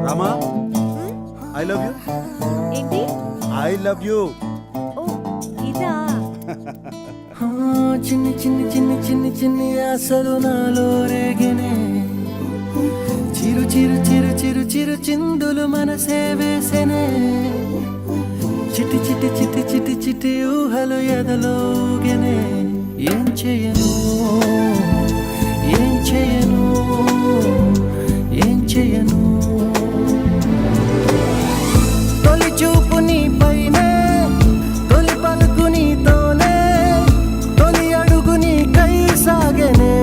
Rama, I love you. ఏంటి? I love you. Oh ఇదా? చిన్ని చిన్ని చిన్ని చిన్ని చిన్ని ఆశలు నాలో రేగినే, చిరు చిరు చిరు చిరు చిరు చిందులు మనసే వేసెనే, చిటి చిటి చిటి చిటి చిటి ఊహలు ఎదలోగెనే, ఏం చేయను